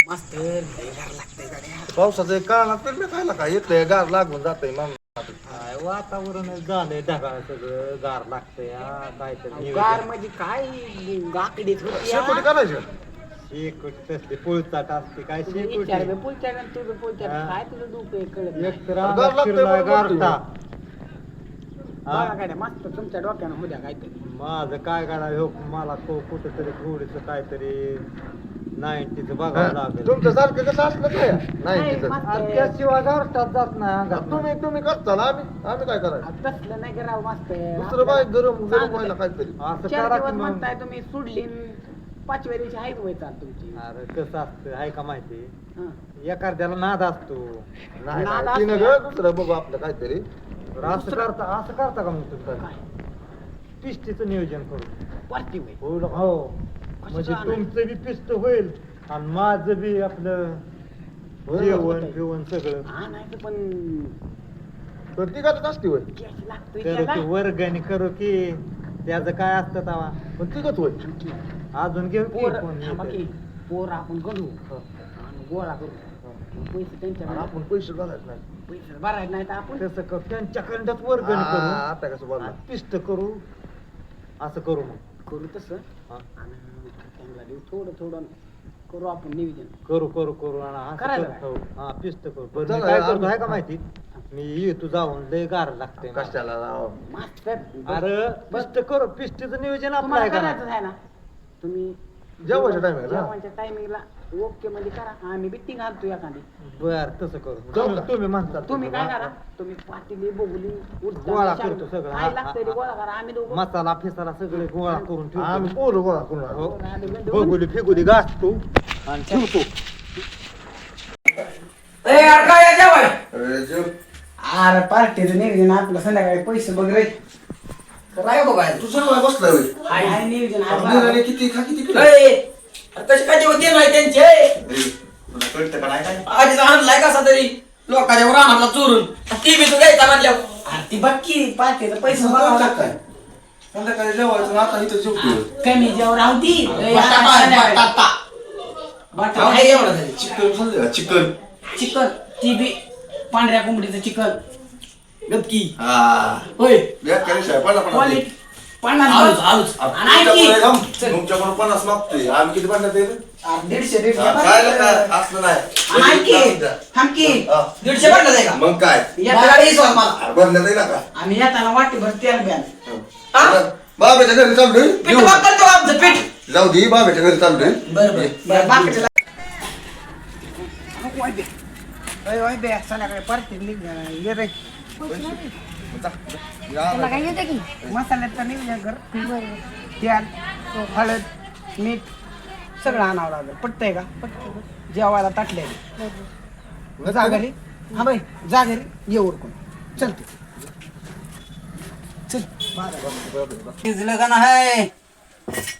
मस्त लय गार लागतंय गाड्या. पावसाचं एक काळ लागतं मी खायला काय येतलंय गार लागून जातंय मग काय वातावरण झालंय ढगाळ सगळं गार लागतंय काहीतरी गार म्हणजे काय गाकडीत होती शेकोटी करायचं शेकोटी तसली पुळचाट असते काय शेकोटी विचार पुलच्या तुझं पुलच्या हा. काय तुझं डोकं आहे कळत नाही. एक तर गार अंगात लागतंय शिरलाय म्हणून म्हणतोय. गारठा. बघा हा? गाड्या मस्त तुमच्या डोक्यानं होत्या काहीतरी. माझं काय करायचं हो मला कुठेतरी थोडीस काहीतरी 90च बघावं लागेल तुमचं सारखं कसं असलं काय नाही तिथं. मस्त आणि आहे. त्याशिवाय गारठात जात नाही अंगात तुम्ही करता ना आम्ही काय करायचं तसलं नाही करावं मस्त आहे. दुसरं बाय गरम गरम चांगलं. व्हायला काहीतरी असं 4 करा दिवस की मग. म्हणताय तुम्ही सोडली न 5व्या दिवशी हाईट व्हायचा तुमची. अरे कसं असतं आहे का माहिती हं. एखाद्याला नाद असतो नाही नाद नाही, तिनं असला. ग दुसरं बघू आपलं काहीतरी तर असं करता का मग तुम्ही काय पिस्टीचं नियोजन करू वरती होय. हो म्हणजे आणायचं? तुमचं बी पिस्त होईल आणि माझं बी आपलं जेवण पिवण सगळं आणायचं पण तर ती करत असते होय गॅस लागतोय करू त्याला. की वर्गणी करू की त्याचं काय असतं तवा पण ती होय अजून घेऊ की पोर कोण थांबा येतंय. की. पोर आपण गणू आणि गोळा करू पैसे आणि त्यांच्याकडे आपण पैसे घालायचे नाही पैसे भरायचे नाही तर आपण तसं करू त्यांच्याकडंच वर्गणी आ, करू आता कसं बोलला पिस्त करू असं करू मग करू तसं हा. आणि त्यांना देऊ थोडं थोडं करू आपण नियोजन. करू आणि असं करायला करू. हो, हा पिस्त करू बरं चला, मी काय करतो आम्ही- आहे का माहिती मी येतो जाऊन लय गार लागते कशाला राव? मस्त अरे पिस्त करू पिस्तीचं नियोजन आपलं तुम्हाला आहे का करायचं नाही? आहे ना तुम्ही जेवायच्या टायमिंगला जेवणाच्या टायमिंगला ओके मध्ये करा आम्ही बिट्टिंग आणतो एखादी. बर तसं करू जाऊ तुम्ही- का? तुम्ही म्हणता तुम्ही काय करा तुम्ही पातेली बघली गोळा करतो सगळं. काय लागतंय ते गोळा करा आम्ही दोघं मसाला फिसाला सगळे गोळा करून ठेवतो आम्ही पोरं गोळा करून आणू. हो. आम्ही गंडवून- बघुली फेगुली घासतो आणि ठेवतो अरे जेव. अरे पार्टीचं नियोजन आपलं संध्याकाळी पैसे बघ रे. काय बघाय तू सगळं बसलाय होय. हाय हाय नियोजन आहे बघ. निराळे किती खा किती किलो? कसे काय होते नाही त्यांचे अरे, तुला कळतं का नाही काय आधीच आणलाय कसा तरी लोकांच्या राहणार चोरून ती बी तू घ्यायचा म्हणल्यावर अरे ती बघ की पार्टीचं पैसे बघावं बघावं लागतं. लागतं. संध्याकाळी जेवायचं आणि आता इथं जेवतोय. कमी जेव्हा राहती बटाटा बटाटा आहे एवढं तरी. चिकन खाल्लं का? चिकन चिकन ती बी पांढऱ्या कोंबडीचं चिकन गपकी हा होय बेकारी साहेब, पन्नास पन्नास दे. क्वालिटी 50 आलूच आलूच आणि ऐक की, तुमच्याकडून 50 मागतोय आम्ही किती पन्नास देतो? 150 काय काय असलं नाही आणि ऐक की, थांब की, हा. 150 पडलं आहे का मग काय येताना गाडी सोड मला भरण्यात येईल का आम्ही येताना वाटीभर तेल ब्यान हा? बाबाच्या घरी चाललोय पीठ वाप करतो का आमचं पीठ जाऊ दे बाबाच्या घरी चाललोय बरं बाकीच्या संध्याकाळी पार्टी ये रे त्याला काय येतं की मसाल्याचं नियोजन कर तेल हळद मीठ सगळं आणावं लागेल पटतंय का जेवायला ताटले जा घरी हा बाई जा घरी ये उरकून चलते चल शिजलं का नाही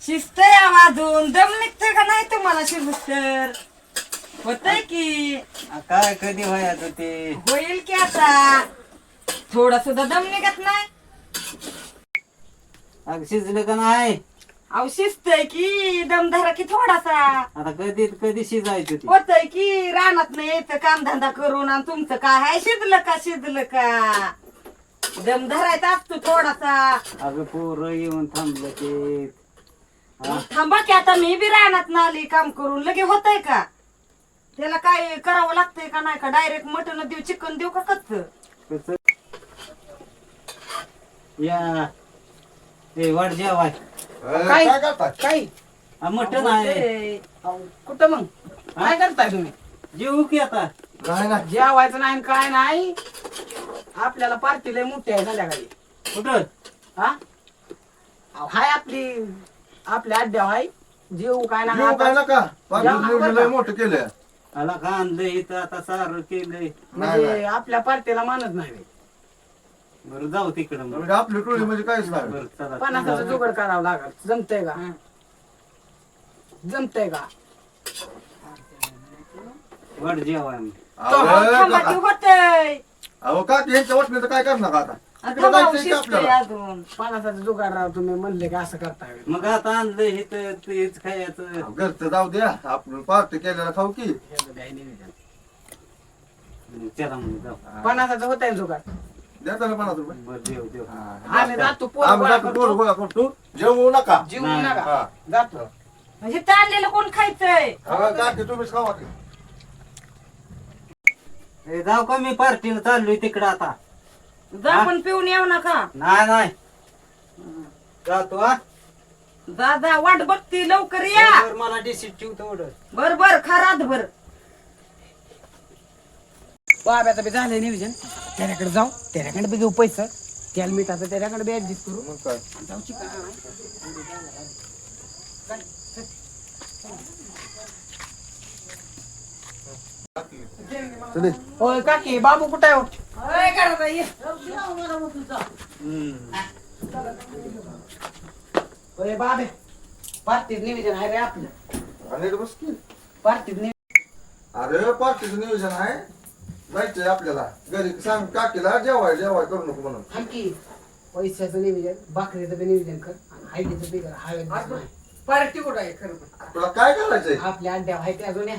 शिस्त आवाजून दम निघतोय का नाही तुम्हाला शिवस्तर होतय की काय कधी व्हायचं ते होईल की आता थोडा सुद्धा दम निघत नाही अग शिजलं का नाही अहो शिजतय की दम धरा की थोडासा आता कधी शिजायचं ते होतय की रानात नाही येतं कामधंदा करून आणि तुमचं काय हाय शिजलं का दम धरायचा असतो थोडासा अगं पोरं येऊन थांबलं ते मग थांबा की आता मी बी रानात आली काम करून लगे होतय का त्याला काय करावं लागतंय का नाही का डायरेक्ट मटन देऊ चिकन देऊ का कच्च कसं या ए वाट जेवाय काय? काय करताय काही मटण आहे कुठं मग काय करताय तुम्ही जेवू की आता काय नाही जेवायचं नाही आणि काय नाही आपल्याला पार्टी लय मोठी आहे संध्याकाळी कुठं हा अहो, हाय आपल्या अड्ड्या हाय जेवू काय ना जेवू काय नका जेवू पाटील नका. निवडून लय मोठं केलंय आला का आणलंय इथं आता सारं केलंय म्हणजे आपल्या पार्टीला मानत नाही बे. बरं जाऊ तिकडं मग म्हणजे आपली टोळी म्हणजे काहीच नाही बरं चला पन्नासाचं जुगाड करावं लागल जमतंय का जमतंय का वाट जेवाय मग अहो, थांबा की काका. होतय अहो का यांच्या वाटण्याचं काय करणार आता तिकडे थांबा, जायचंय का शिजतंय आपल्याला? अजून. पानाचा जुगार राव तुम्ही म्हणले की असं करताय मग आता आणलं हे तर तेच खायचं. घरचं जाऊ द्या आपण पार्टी केलेला खाऊ की त्याला म्हणून जाऊ. पानाचा होत आहे जुगार द्या त्याला 50 रुपये बरं, देव देव. आम्ही जातो पोरं आम्ही गोळा जातो करतो. पोरं गोळा करतो जेवू नका जीव नाही. नका हा. जातो म्हणजे ताणलेलं कोण खायचंय हा, काकी तुम्हीच खावा की. ए, जाऊ का मी पार्टीला चाललोय तिकडं आता. जा पण पिऊन येऊ नका नाही नाही जातो हा. दादा वाट बघती लवकर या बरं, मला डिसिट ठेवतो ऑर्डर. बर बर खरात भर बाब्याचं बी झालंय नियोजन त्याच्याकडे जाऊ त्याच्याकडे बी घेऊ पैसे त्याला मिठाचं त्याच्याकडे बी ऍडजस्ट करू मग काय जाऊ चिकन चले होय काकी बाबू कुठे आहे हो? होय बाबे पार्टीच नियोजन आहे रे आपलं आणि बस की पार्टीच नियोजन अरे पार्टीचं नियोजन आहे जायचंय आपल्याला घरी सांग काकीला जेवाय करू नको म्हणून आणखी पैशाचं नियोजन भाकरीचं बी नियोजन कर आणि हायडीचं बी कर हवेत पार्टी कुठं आहे खरं तुला काय करायचंय आपल्या अड्ड्या आहे त्या जुन्या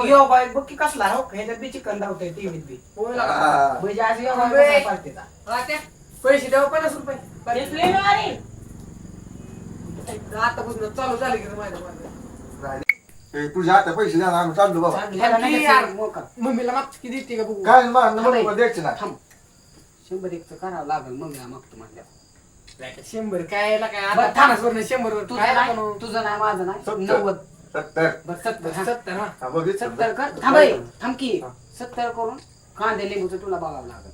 यो बाय बघ की कसला हो ह्याच्यात बी चिकन धावतंय टीव्हीत बी हा. म्हणजे आज यो अबे. बाय पार्टीचा पैसे द्यावं 50 रुपये आतापासून चालू झाले की माझ्या ए, तुझ्या आता पैसे द्या ना, आम्ही चाललो बाबा ह्याला नाही यार. द्यायचं मोका. मम्मीला मागची किती देते का बघू काय नंबर द्यायचे ना थांब 100 करावं लागेल मग मागतो म्हणल्या 100 काय याला काय बरं, आता थांब. 50 वर 100 वर तुझं काय नाही आपण तुझं नाही माझं नाही 70. 90 70 बरं 70 हा. 70 हा हा, बघितलं. 70 कर थांब हे, थांब की 70 करून कांदे लिंबूचं तुला बघावं लागेल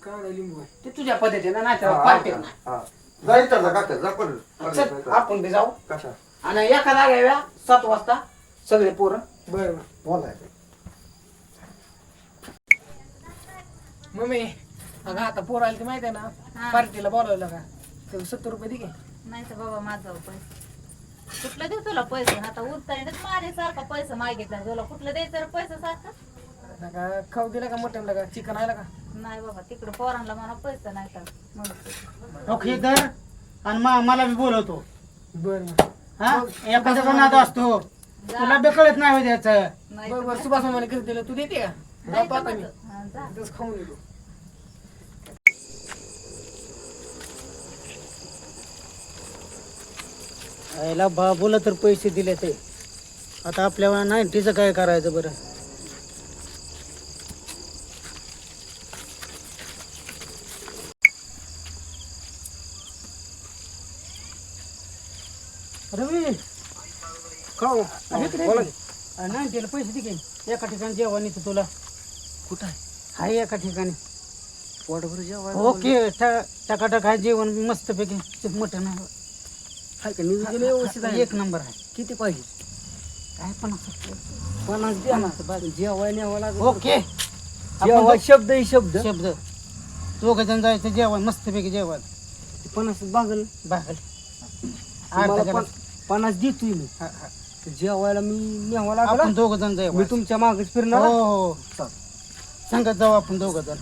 काय लिंबू आहे ते तुझ्या पद्धतीनं नाही तर हा, पार्टी हा, नाही हा. जायचं ना काका जा पण चल, आपण बी जाऊ कशा आणि एका जाग्याव्या 7 वाजता सगळे पोरं बरं बोलायचं मम्मी अगं आता पोर आली ते माहिती आहे ना पार्टीला बोलावलं का ते 70 रुपये दे की नाही तर बाबा माझा पैसे कुठलं देऊ तुला पैसे आता उरताना माझ्यासारखा पैसे मागितला तुला कुठलं द्यायचं रे पैसे सारखं नका खाऊ दिला का मटन का चिकन आला का नाही बाबा तिकडे पोरांना म्हणा पैसे नाही तर म्हणून ओके तर आणि मला बी बोलवतो बरं हा एखाद्याचा नाद असतो तुला बी कळत नाही द्यायचं नाही बरं तर बरं सुभाष मामाने किती दिलं तू देते का नाही जातो तर आता मी माझं. हा, जा. तसं खाऊन येतो याला बाबूला तर पैसे दिले ते आता आपल्याला 90चं काय करायचं बरं रवी खाऊ बोला 90ला पैसे दे की. एका ठिकाणी जेवण येतं तुला कुठं आहे एका ठिकाणी पोटभर जेवण ओके टकाटक आहे जेवण मस्तपैकी मटण आहे हाय का नियोजन व्यवस्थित आहे एक नंबर आहे किती पाहिजे काय पण 50 द्या ना जेवाय न्यावं लागेल ओके जेवाय शब्द ही शब्द शब्द दोघ जण जायचं जेवण मस्तपैकी जेवण 50 बागल बागल तुम्हाला 50 देतोय मी हा, हा. जेवायला मी न्यावं आपण लागला दोघ जण जाऊ मी तुमच्या मागच हो फिरणार हो सांगत जाऊ आपण दोघ जण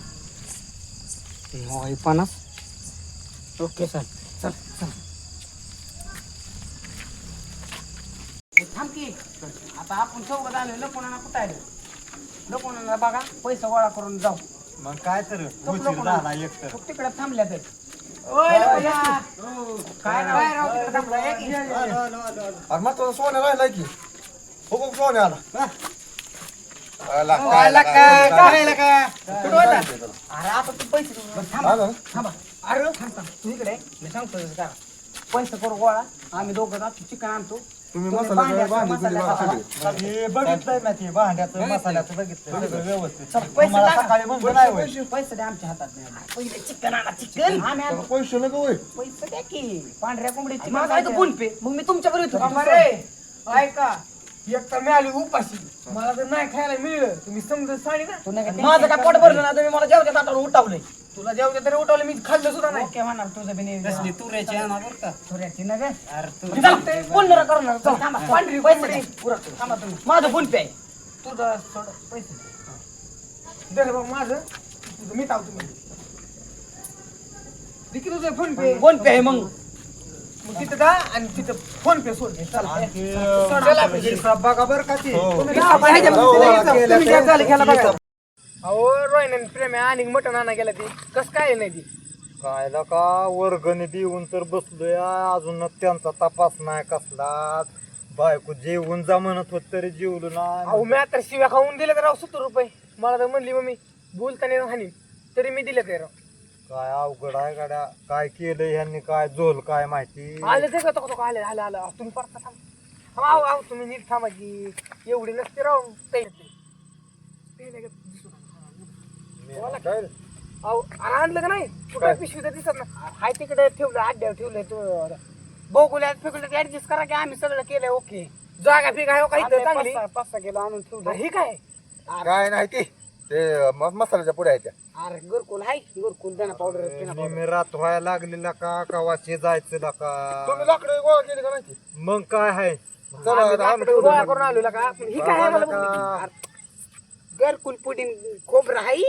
50 ओके चल चल चल थांब की आता आपण चौघ आलो लपवणाला कुठं आहे लपवणाला बघा पैसा गोळा करून जाऊ मग काय तर उशीर झाला एक तर तिकडे थांबल्या तर काय राव तिकडे थांबलाय? अरे मग तुझा सोन्या राहिलाय की हो बघ सोन्या आला आला, आला काय, काय, काय, काय, काय? कुठं होता? अरे आता तू पैसे बरं, थांबा आला ना? थांबा अरे थांब तू इकडे ये. मी सांगतो तसं करा पैसे करू गोळा आम्ही दोघं जातो चिकन आणतो तुम्ही तुम्ही मसाला भांड्याचं, भांडी बिंडी मसाल्याचं बघा सगळी. हे बघितलंय ना ते भांड्याचं मसाल्याचं बघितलं सगळं व्यवस्थित चल, पैसे तुम्हाला टाका. सकाळी म्हणलं नाही होय. पैसे द्या आमच्या हातात नाही. पहिले चिकन आणा चिकन आम्ही आणतो पैसे नको होय पैसे द्या की पांढऱ्या कोंबडीची माझा आहे तो फोन पे मग मी तुमच्या बरोबर ऐका एक तर मिळाली उपाशी मला जर नाही खायला मिळलं तुम्ही समजून सांगे तू नाही ना का माझं काय पोट भरलं ना तुम्ही मला जेवत्या ताटावर उठवलंय तुला जेवत्या तरी उठवलं मी खाल्लं सुद्धा नाही ओके म्हणणार तुझं बी नियोजन. कसली तुऱ्याची आणा बरं का तुऱ्याची ना गं? अरे तू चालतंय, बोलणार करणार चल, थांबा. पांढरी पैसे कोंबडी. द्या. उरक. थांबा तुम्ही माझं फोन पे आहे तुझं थोडं पैसे दे. दे रे बाबा माझं तुझं मी ताव तुम्ही किती तुझं फोन पे फोन पे आहे मग मग तिथं जा आणि तिथं फोन पे सोड चला हिसाब बघा बरं का ते तुम्ही जा, बाहेर जा, केलं तुम्ही जा, झालं, खेळा बघा. अहो रोहिणी प्रेम आहे आणि मटण आणा गेला ती कस काय नाही ती काय का वर्गणी देऊन तर बसलोय अजून त्यांचा तपास नाही कसलाच बायको जेवून जा म्हणत होत तरी जेवलो नाही अहो मी आता शिव्या खाऊन दिले तर राव 70 रुपये मला तर म्हणली मम्मी बोलताना हानी तरी मी दिले ते राव काय अवघड आहे गाड्या काय केलं ह्यांनी काय झोल काय माहिती आले ते का तो आले आले आलं तुम्ही परत थांबा आहो आहो तुम्ही नीट थांबा की एवढी नसते राव ते काय अहो आणलं का नाही कुठं पिशवी तर दिसत ना हाय तिकडे ठेवलं अड्ड्यावर ठेवलंय तो बघुल्यात फेकुल्यात ऍडजस्ट करा की आम्ही सगळं केलंय ओके जागा फिगा आहे का इथं चांगली 5-6 किलो आणून ठेवलं हे काय काय नाही ते मसाल्याच्या पुढे आहे त्या अरे गुरकुल हाय गुरकुल दाना पावडर मी रात व्हायला लागलेला का कवाशी जायचं का तुम्ही लाकडं गोळा केली का नाही मग काय आहे चला गोळा करून आलो का ही काय आहे मला बघ गुरकुल पुडिंग खोबरं हाय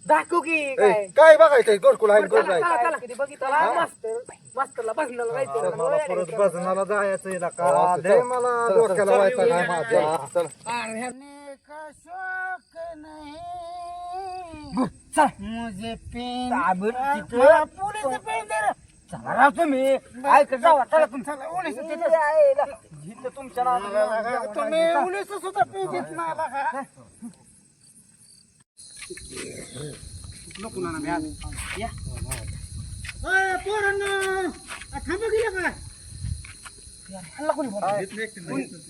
दाखव की काय काय बघायचंय गोडकुल आहे गोड आहे चला, किती बघितलं मास्तरला बसण्याला जायचं मला परत बजनाला जायचं का लय मला डोक्याला व्हायचं नाही माझ्या चला मुझे पेन चला तुम्ही ऐक जावा चला तुमच्या नावानं तुम्ही उलीस सुद्धा पेन देत नाही बघा नको ना मी आज या पोरांनो थांबा गेला का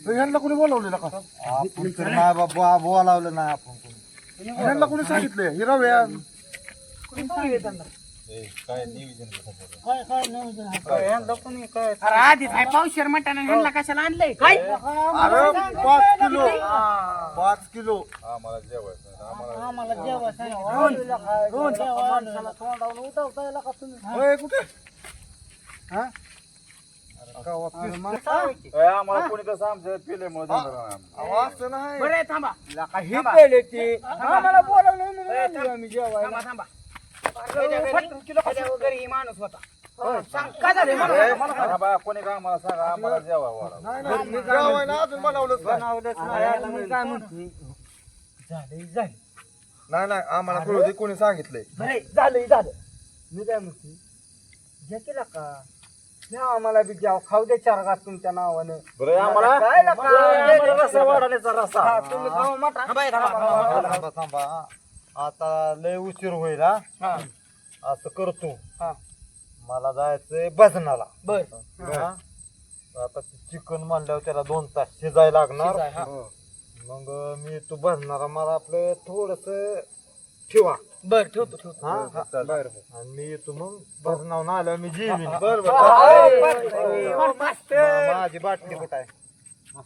ह्यांना कोणी बोलावलेलं का आपण तर नाही बाबा बोलावलं नाही आपण कोणी. ह्यांना कोणी सांगितलंय हिराव्या अरे आधी काय पावशेर मटण ह्यांना कशाला आणलंय काय अरे 5 किलो आम्हाला जेवायचं आम्हाला जेवायचं होय, कुठे आम्हाला कोणी कसं आमच्या पिल्यामुळे असं नाही बरं आहे, थांबा हे पहिले ते आम्हाला बोलावलं आम्ही जेवायला थांबा ह्याच्या घरी माणूस होता सांग काय झालं मला कोणी का आम्हाला सांगा आम्हाला जेवा नाही, नाही जेवायला अजून बनवलंच नाही. नाही नाही आम्हाला कळू दे कोणी सांगितलंय झालं मी काय म्हणते घ्या केला का नाही आम्हाला बी द्या खाऊ दे 4 घास तुमच्या नावानं बरं आम्हाला काय नका रस्सा वाढायचा रस्सा तुम्ही खाऊ मटा थांबा थांबा आता लय उशीर होईल हा असं करतो मला जायचंय भजनाला बर हा? आता चिकन म्हणल्यावर त्याला 2 तास शिजायला लागणार मग मी तू भजनाला मला आपलं थोडस ठेवा बर ठेवतो हा आणि मी येतो मग भजनावून आल्यावर मी जेवीन माझी बाटली कुठं आहे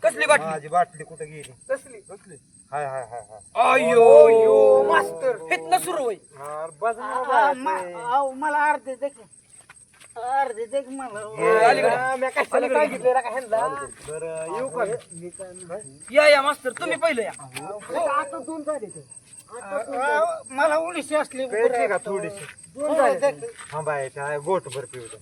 कसली बाटली माझी बाटली कुठे गेली कसली हाय हाय हाय हाय अयो यो मास्तर हेतनं सुरू होई भजनाला मला अर्धे दे मला मी कशाला काय घेतलं का ह्यांना बरं येऊ का या मास्तर तुम्ही पहिलं या आता 2 झाले मला 19 असले प्यायची का थोडीशी 2 झाले थांबाय काय गोट भर पिवतो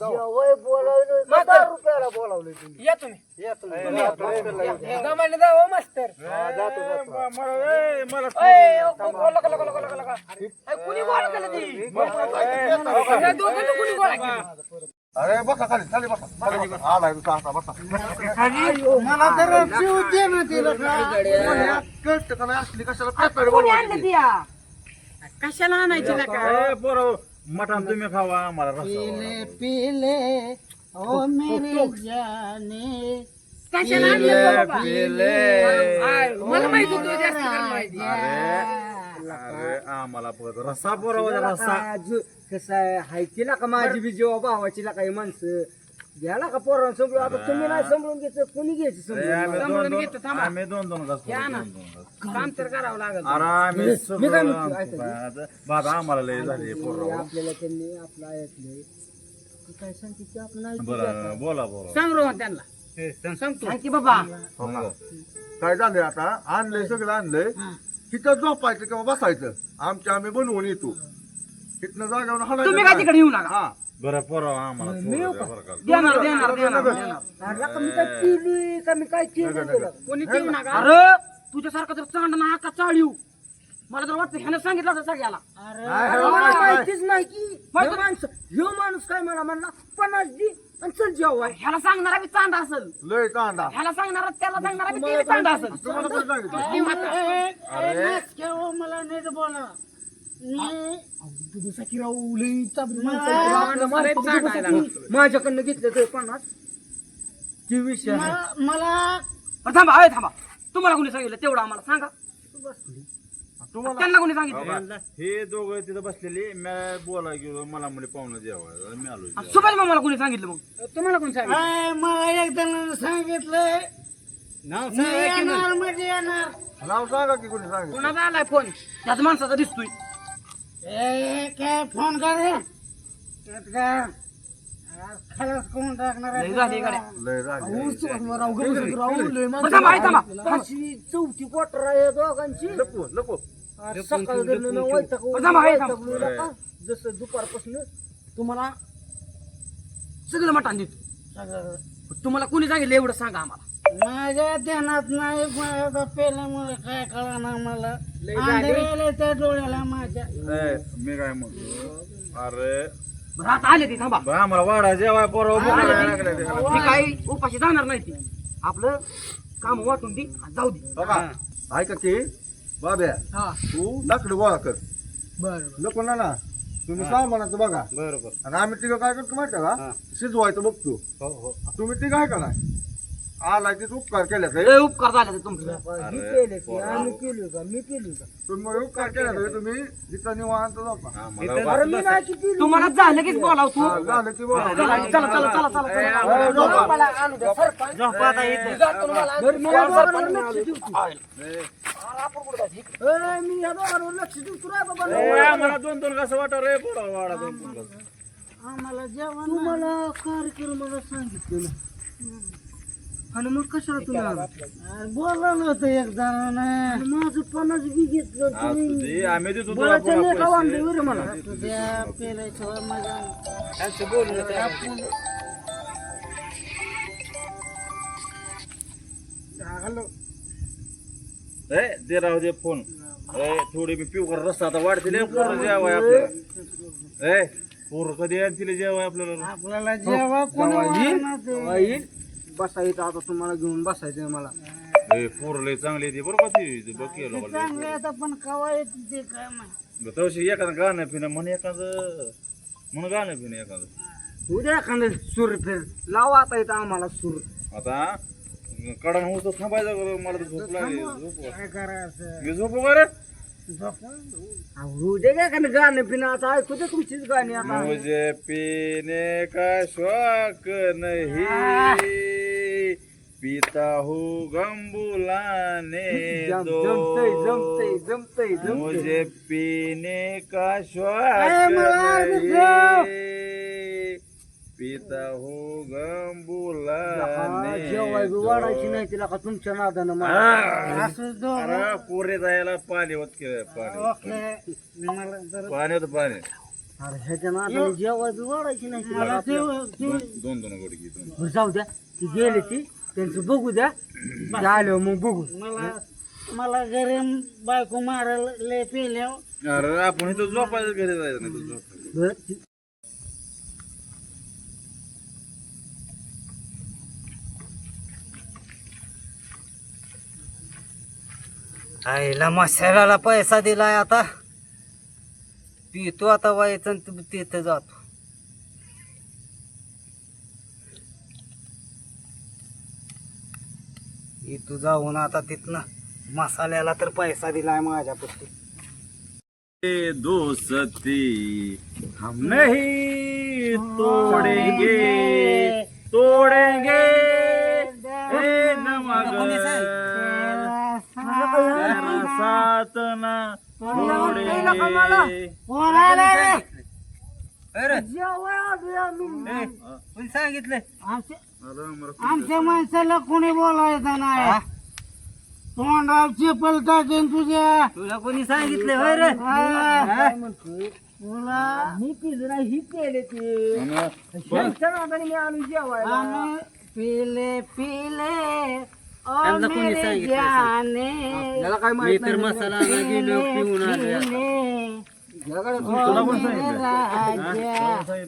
जेवाय बोलावलं का 10 रुपयाला बोलावलं तुम्ही या तुम्ही या तुम्ही दमाने जावं मास्तर कुणी गोळा केलं ती ह्या दोघांना कुणी गोळा केलं अरे बसा खाली खाली बसा खाली आलाय तू आता बसा मला तर पिऊ दे ना तिला कळत का नाही असली कशाला कोणी आणलं ती या? कशाला आणायची ना का मटण तुम्ही खावा आम्हाला पीले पीले ओ मेरे जाने कशाला आणलं बाबा? मला माहित होतं जास्त करायला माहिती अरे आम्हाला रस्सा बरोबर रस्सा कसं आहे हायची का माझी बी जेव्हा भावाची काही माणसं घ्याला का पोरांना समजून आता तुम्ही नाही समजून घ्यायचं कोणी घ्यायचं समजून आम्ही दोन घास काम तर करावं लागेल अरे आम्ही मी काय म्हणतो बाबा आम्हाला लय झाले पोरं आपल्याला त्यांनी आपलं ऐकलंय तू काय सांगते ते आपलं ऐकू दे बरं बोला बोला सांग रोहन त्यांना सांगतो सांग की बाबा काय झालंय आता आणलंय सगळं आणलंय तिथं झोपायचं किंवा बसायचं आम्ही बनवून येतो तिथनं जागेवर तुम्ही काय तिकडे येऊ नका हा बरं पोरं आम्हाला पोरं द्या बरं का. कोणी केली ना अरे तुझ्यासारखं जर चांड ना का चाळीव मला तर वाटतं ह्यानं सांगितलं असं सगळ्याला माहितीच नाही की माणूस काय म्हणला 50 दे आणि चल जेव्हा ह्याला सांगणारा बी चांदा असेल लय कांदा ह्याला सांगणारा त्याला सांगणारा बी ते बी चांदा असेल तुम्हाला कोणी सांगितलं मला नाही बोला माझ्याकडनं घेतलं तर 50 मला बरं, थांबा थांबा तुम्हाला कोणी सांगितलं तेवढं आम्हाला सांगा त्यांना कोणी सांगितलं हे दोघं तिथं बसलेली मी बोला गेलो मला मुले पाहुणं जेवायला मी आलो सुभाष मामाला कोणी सांगितलं मग तुम्हाला कोण सांगितलं मला एक जणांना सांगितलंय येणार म्हणजे येणार नाव सांगा की कोणी सांगितलं कोणाचा आलाय फोन त्याच माणसाचा दिसतोय काय फोन कर खरंच कोण टाकणार लय झाली गाड्या. लय झाली. बरं, थांबा थांबा चौथी क्वार्टर आहे दोघांची लपू लपू सकाळ जसं दुपारपासून तुम्हाला सगळं मटण देतो तुम्हाला कोणी सांगितलं एवढं सांगा आम्हाला माझ्या ध्यानात नाही माझ्या पेल्यामुळे काय कळणार मला आंधळेले त्या डोळ्याला माझ्या मी काय म्हणतो अरे बरं आता आले ते थांबा बरं, आम्हाला वाडा जेवाय पोरं मी काही उपाशी जाणार नाही ती आपलं काम वाटून दे आणि जाऊ दे बघा ऐका की बाब्या हा तू लाकडं गोळा कर बरं नको ना तुम्ही सामानाचं बघा बरोबर आणि आम्ही तिघं काय करतो माहिती का शिजवायचं बघतो तुम्ही तिघं आहे का नाही आलाय ते उपकार केले लय उपकार झाले ते तुमचे आम्ही केली का मी केली का तुम्ही उपकार केले तुम्ही जिथं निवांत जाऊ का अरे मी नाही किती तुम्हाला झालं कीच बोलाव तू हा, झालं की बोला. चला चला चला चला चला मला आणू द्या सरपंच बरं, मला दोघांवर लक्ष देऊ तू. मी या दोघांवर लक्ष देऊ तू रे बाबा आम्हाला दोन दोन कसं वाटत रे पोरा वाडा दोन दोन कसं आम्हाला जेवण तुम्हाला कार्यक्रमाला सांगितलं आणि मग कशाला तुला बोलला नव्हतं एक जणांना माझं 50 बी घेतलं असू दे, आम्ही देतो तुला बोलायचं पोरा नाही का पैसे. वांदे बरं मला तुझ्या पेलायचं माझ्या हॅलो ए दे राहू दे फोन ए थोडी मी पिऊ कर रस्ता आता वाढतील पोरं जेवाय आपल्याला ए पोरं कधी तिला जेवाय आपल्याला आपल्याला जेव्हा कोणी बसायचं आता तुम्हाला घेऊन बसायचं मला ए पोरं लय चांगली ती बरोबर ती बघ की लोकांना. चांगले आता पण कवा येते ते काय माहिती तवशी एखादं गाणं पिणं म्हण एखादं म्हणून गाणं पिणं एखादं उद्या एखादं सूर फिर लावा आता इथं आम्हाला सूर आता कडा होतो थांबायचं बरं, मला तर झोप लागली झोप काय करायचं मी झोपू का रे उद्या काय एखादं गाणं पिणं आता ऐकू दे तुमचीच गाणी आता मुझे पीने का शौक नहीं पीता हूँ गम बुलाने दो जमतय मुझे पीने का ए, शौक मला नहीं पीता हूँ गम जेवाय बुलाने वाढायची दो. नाही तिला का तुमच्या नादानं मला असं दोघं. अरे पोरे जायला पाणी होत केलं पाणी ओके. मला जरा- पाणी होतं पाणी अरे ह्याच्या नादानं जेवाय बी वाढायची नाही तिला आपल्या. दोन दोन गोडी घेतो बरं, जाऊ द्या ती गेली ती त्यांचं बघू द्या आलो मग बघू मला गरम बायको मारायला लय पेल्यावर अरे आपण इथं झोपायचं घरी जायचं नाही तर झोपायचं आईला मसाल्याला पैसा दिलाय आता पितो आता व्हायचं तिथे जातो इथं जाऊन आता तिथनं मसाल्याला तर पैसा दिलाय माझ्यापैकी दोस्ती हम नहीं तोड़ेंगे तोड़ेंगे ए नमगर तेरा साथ ना छोड़ेंगे सांगितलंय आमच्या माणसाला कोणी बोलायचं नाही तोंडावर चेपल टाकेन तुझ्या. तुला कोणी सांगितलं होय रे? तुला मी पिलं नाही ही केले ते मी आणून जेवायला आम्ही पिले पिले ओ त्यांना कोणी मेरे सांगितलं जाने त्याला काय माहित नाही मसाला आणला गेलो पिऊन आलो तुला कोण राजा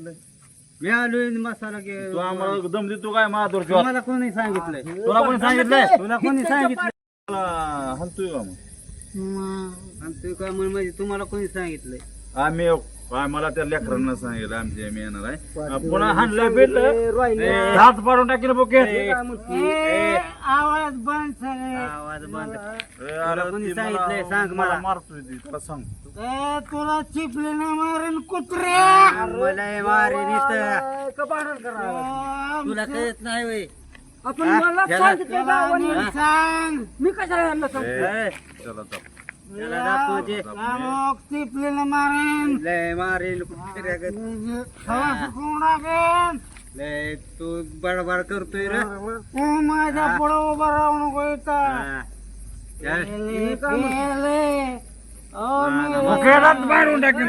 मी आलोय मसाला तू आम्हाला दम देतो काय महादूर तुम्हाला कोणी सांगितलंय तुला कोणी सांगितलंय तुला कोणी सांगितलं हलतोय का मग आणि तू काय म्हणजे तुम्हाला कोणी सांगितलंय आम्ही काय मला त्या लेकरांना सांगितलं आमच्या मी येणार आहे पुन्हा हाणलं बिडलं हात पाडून टाकेल बोके आवाज बंद सगळे. आवाज बंद कोणी सांगितलंय सांग मला मारतोय ती, तुला सांग ए, तुला चिपले ना मारण कुत्र्या. मला हे मारे नुसतं तुला कळत नाही वय आपण मला सांगितलं गावाने सांग. मी कशाला यांना चला चला त्याला दाखवते अमुक चिपलेलं मारेन. लय मारेल कुत्र्यागत. हवा सुकवून टाकेन. लय तू बडबड करतोय रे तू माझ्या पुढे उभा राहू नको इथं. हा. चल. केले, केले. ओ मेरे बोक्यालाच मारून टाकेल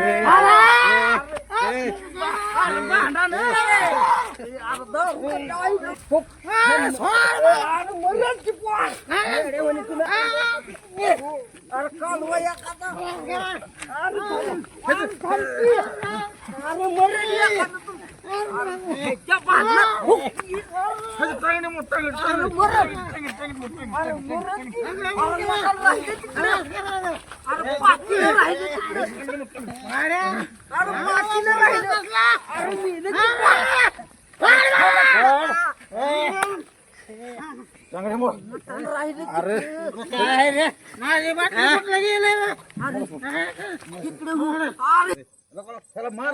काय रे? माझे बाटली कुठलं गेले रे? इकडे मोड. मला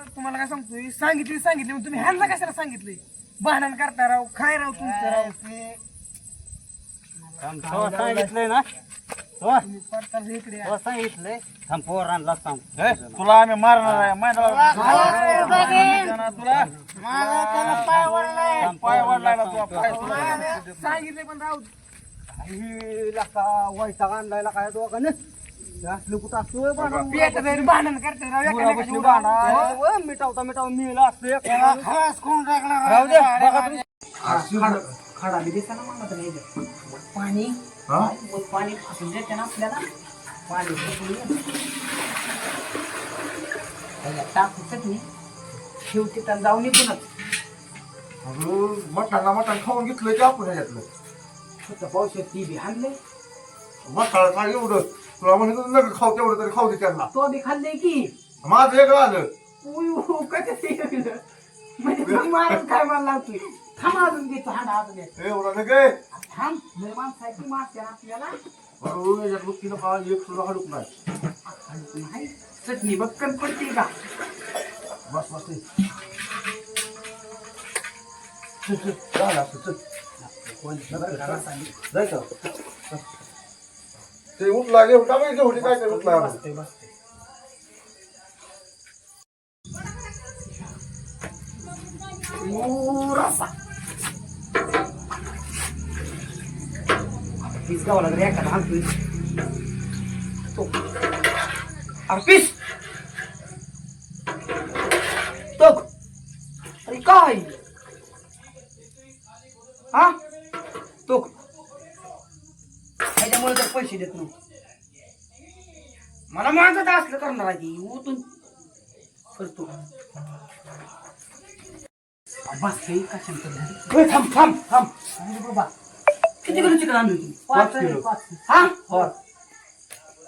तुम्हाला काय सांगतोय सांगितली मग तुम्ही ह्यांना कशाला सांगितले भांडण करता राव काय राव तुमचं राव सांगितलंय ना इकडे सांगितलंय पोरांना सांग. तुला आम्ही मारणार आहे मारणार तुला पाय वाढलाय ना तुला पाय सांगितले पण राव वैताग आणलाय काय दोघांनी असलं कुठं असतो पेट जाईल भांडण करते राव एकामेकाची उड्या. मिटावता मिटावून असतो खास कोण टाकणार. खडा बी दिसा ना मला तर याच्यात. पाणी पाणी फासून देते ना आपल्याला पाणी टाकू चटणी शेवटी तर जाऊन निघूनच मटण खाऊन घेतलं की आपण ह्याच्यातलं फक्त पावसात ती बी हाणले मटाला काय एवढं तुला म्हणत नका खाऊ तेवढं तरी खाऊ दे त्यांना तो बी खाल्ले की माझं वेगळं आलं म्हणजे मारून काय मला लावतोय थांब अजून देतो हांडा अजून देतो एवढं नका थांब माणसाची मारते ना आपल्याला याच्यात बघ का एक सुद्धा हडूक नाही नाही चटणी बक्कन पडते का बस बस झालं असं जायचं ते उठला घेऊन टाकायचं घेऊन काय काय उठला पीस गावा लागले एखादा आणतोय अरे पीस तो अरे काय हा तो त्याच्यामुळे तर पैसे देत नव्हते मला मागत असलं करणार आहे उतून करतो बस काही कशाला थांब थांब थांब बाबा किती किलो चिकन आणली होती 5 किलो. हा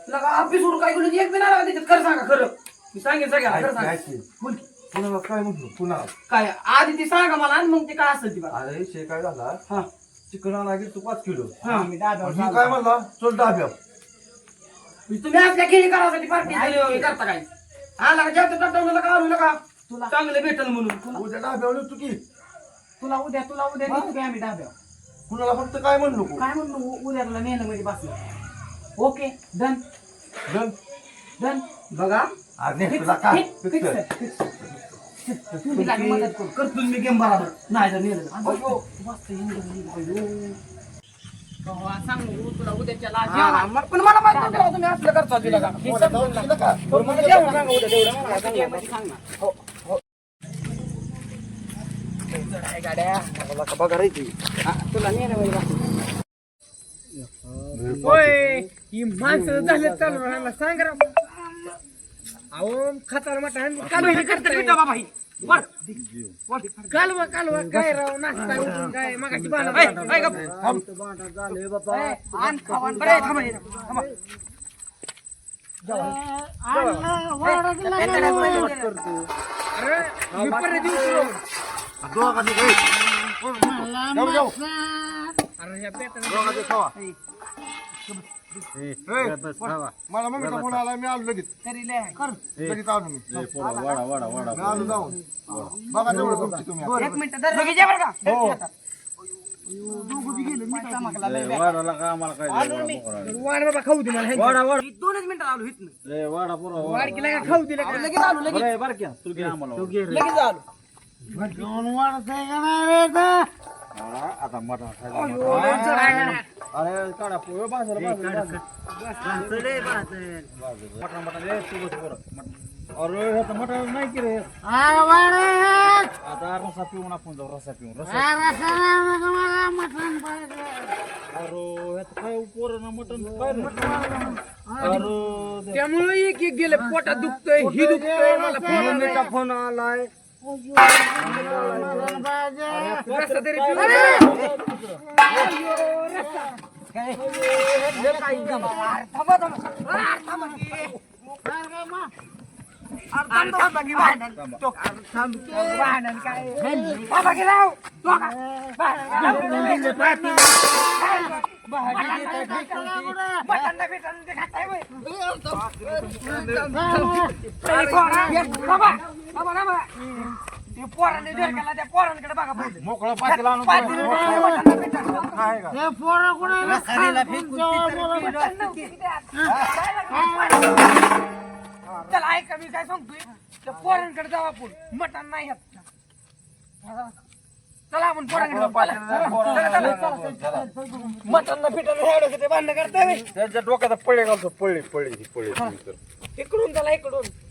तुला का ऑफिस सोडून काय किलो एक बी नाही लागला त्याच्यात खरं सांगा खरं मी सांगेन सगळ्याला खरं सांगा बोल की. पुन्हा काय म्हटलं पुन्हा काय आधी ती सांगा मला आणि मग ते काय असेल ती बघा अरे शे काय झाला हा चिकन आणा गेली तू 5 किलो हा मी मी काय म्हणला चल डाब्या तुम्ही आपल्या खेळी करायसाठी पार्टी करता काय आला का जेवता टाकवलं का आणू नका तुला चांगलं भेटल म्हणून उद्या डाब्यावर तू की तुला उद्या देतो की आम्ही डाब्या कुणाला फक्त काय म्हणलो काय म्हणलो उद्या तुला नेलं मध्ये बसलं ओके डन डन बघा अरे तुला काय करतो मी गेम बरोबर नाही तर नेलं सांगू तुला उद्याच्या पण मला माहिती नव्हतं तुम्ही असलं करता तिला का मला जेवण सांगा उद्या तेवढं मला सांग ना गाड्या बघा रे ती तुला नेलं होय ही माणसं झाले चालू राहायला सांग राव अहो खातार मटण कालवा करतात बाबा ही कालवा काय राव नाश्ता उठून काय मागाची बाणा मला मम्मीचा फोन आला मी आलो लगेच लगेच आलो मी आलो जाऊन बघा तेवढं तुमची तुम्ही आता. एक मिनिट लगेच या बरं का वाढ बाबा खाऊ दे मला 2च मिनिटं आलो इथनं वाढ केला का खाऊ दिलं का लगेच आलो लगेच आलो आता मटण अरे काढा पोहे बाजूला अरे आता मटण नाही की रे आता रसा पिऊन आपण जाऊ रसा पिऊन अरे काय पोरं मटण काय अरे त्यामुळे एक गेले पोटात दुखतोय ही दुखतोय मला फोन आलाय रस्ता तरी पिऊ पोराने केला त्या पोरांकडे बघा पहिले मोकळा पातेला आणून चला ऐका मी काय सांगतोय त्या पोरांकडे जाऊ आपण मटण नाही घेत चला आपण पोरांकडे मटण पिटन ते भांडण करताय त्यांच्या डोक्यात पळे घालतो पळे इकडून चला इकडून